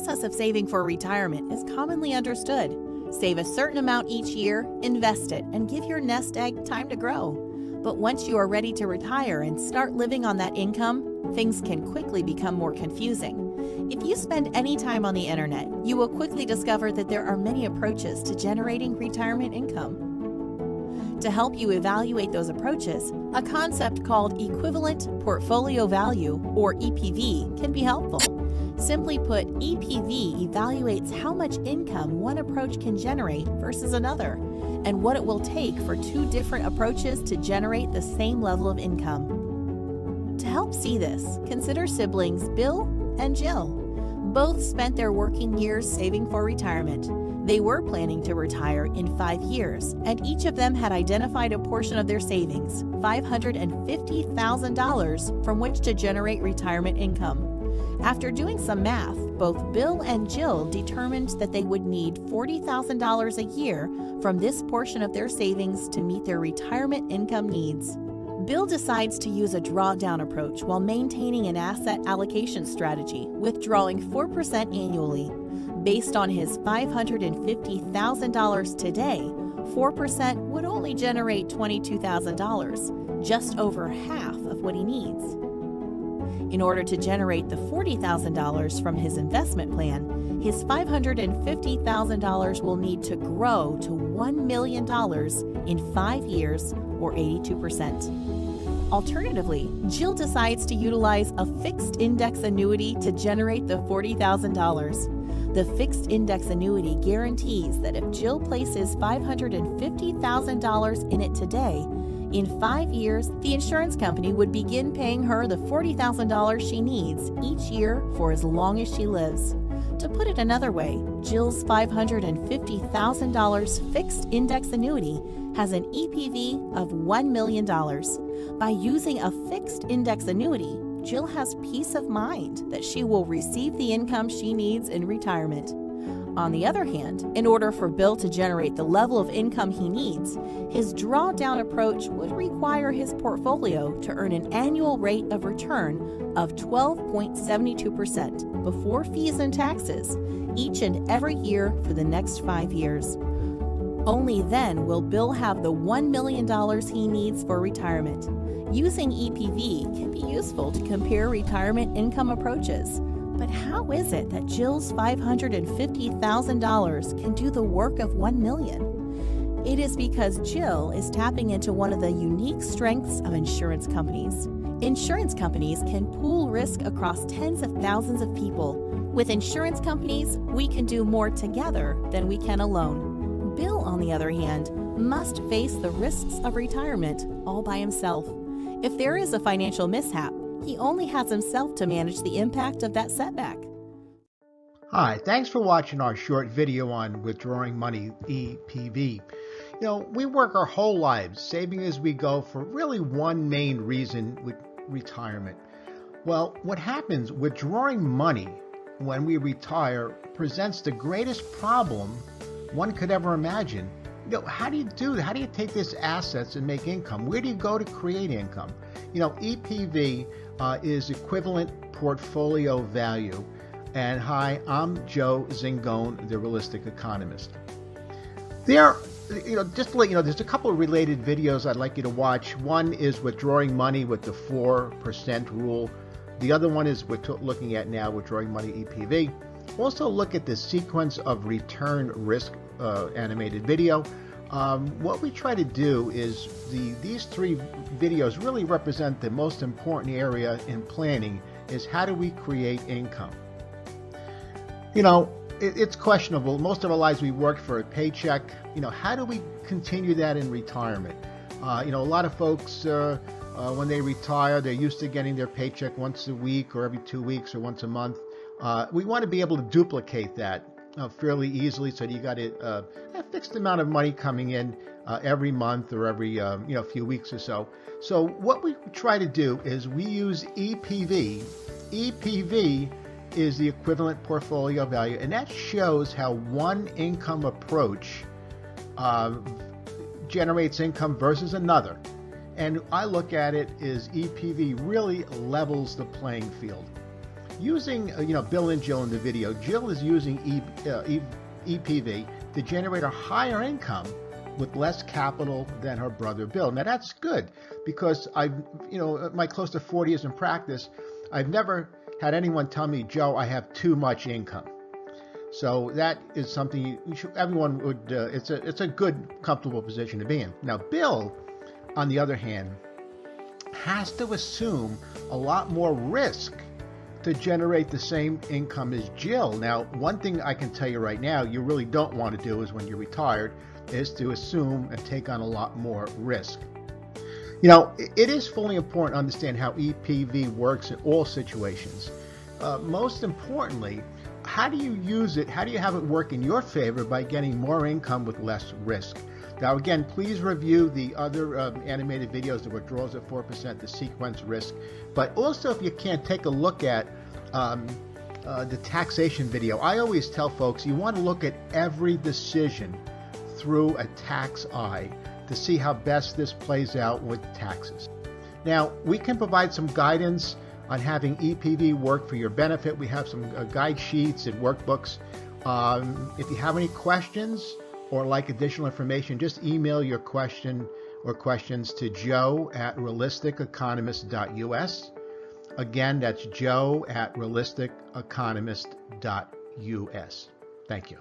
process of saving for retirement is commonly understood. Save a certain amount each year, invest it, and give your nest egg time to grow. But once you are ready to retire and start living on that income, things can quickly become more confusing. If you spend any time on the internet, you will quickly discover that there are many approaches to generating retirement income. To help you evaluate those approaches, a concept called equivalent portfolio value, or EPV, can be helpful. Simply put, EPV evaluates how much income one approach can generate versus another, and what it will take for two different approaches to generate the same level of income. To help see this, consider siblings Bill and Jill. Both spent their working years saving for retirement. They were planning to retire in 5 years, and each of them had identified a portion of their savings, $550,000, from which to generate retirement income. After doing some math, both Bill and Jill determined that they would need $40,000 a year from this portion of their savings to meet their retirement income needs. Bill decides to use a drawdown approach while maintaining an asset allocation strategy, withdrawing 4% annually. Based on his $550,000 today, 4% would only generate $22,000, just over half of what he needs. In order to generate the $40,000 from his investment plan, his $550,000 will need to grow to $1 million in 5 years, or 82%. Alternatively, Jill decides to utilize a fixed index annuity to generate the $40,000. The fixed index annuity guarantees that if Jill places $550,000 in it today, in 5 years, the insurance company would begin paying her the $40,000 she needs each year for as long as she lives. To put it another way, Jill's $550,000 fixed index annuity has an EPV of $1 million. By using a fixed index annuity, Jill has peace of mind that she will receive the income she needs in retirement. On the other hand, in order for Bill to generate the level of income he needs, his drawdown approach would require his portfolio to earn an annual rate of return of 12.72% before fees and taxes each and every year for the next 5 years. Only then will Bill have the $1 million he needs for retirement. Using EPV can be useful to compare retirement income approaches. But how is it that Jill's $550,000 can do the work of $1 million? It is because Jill is tapping into one of the unique strengths of insurance companies. Insurance companies can pool risk across tens of thousands of people. With insurance companies, we can do more together than we can alone. Bill, on the other hand, must face the risks of retirement all by himself. If there is a financial mishap, he only has himself to manage the impact of that setback. Hi, thanks for watching our short video on withdrawing money, EPV. We work our whole lives saving as we go for really one main reason with retirement. Well, what happens withdrawing money when we retire presents the greatest problem one could ever imagine. How do you do that? How do you take these assets and make income? Where do you go to create income? EPV is equivalent portfolio value. And hi, I'm Joe Zingone, the Realistic Economist. Just to let you know, there's a couple of related videos I'd like you to watch. One is withdrawing money with the 4% rule. The other one is we're looking at now, withdrawing money EPV. Also look at the sequence of return risk animated video. What we try to do is these three videos really represent the most important area in planning, is how do we create income? It's questionable. Most of our lives we worked for a paycheck. How do we continue that in retirement? A lot of folks, when they retire, they're used to getting their paycheck once a week or every 2 weeks or once a month. We want to be able to duplicate that fairly easily, so you got a fixed amount of money coming in every month or every few weeks or so. So what we try to do is we use EPV. EPV is the equivalent portfolio value, and that shows how one income approach generates income versus another. And I look at it as EPV really levels the playing field. using, Bill and Jill in the video, Jill is using EPV to generate a higher income with less capital than her brother Bill. Now that's good, because my close to 40 years in practice, I've never had anyone tell me, Joe, I have too much income. So that is something everyone would, it's a good, comfortable position to be in. Now Bill, on the other hand, has to assume a lot more risk to generate the same income as Jill. Now, one thing I can tell you right now, you really don't want to do is when you're retired, is to assume and take on a lot more risk. It is fully important to understand how EPV works in all situations. Most importantly, how do you use it? How do you have it work in your favor by getting more income with less risk? Now, again, please review the other animated videos, the withdrawals at 4%, the sequence risk. But also, if you can, take a look at the taxation video. I always tell folks, you want to look at every decision through a tax eye to see how best this plays out with taxes. Now, we can provide some guidance on having EPV work for your benefit. We have some guide sheets and workbooks. If you have any questions or like additional information, just email your question or questions to joe@realisticeconomist.us. Again, that's joe@realisticeconomist.us. Thank you.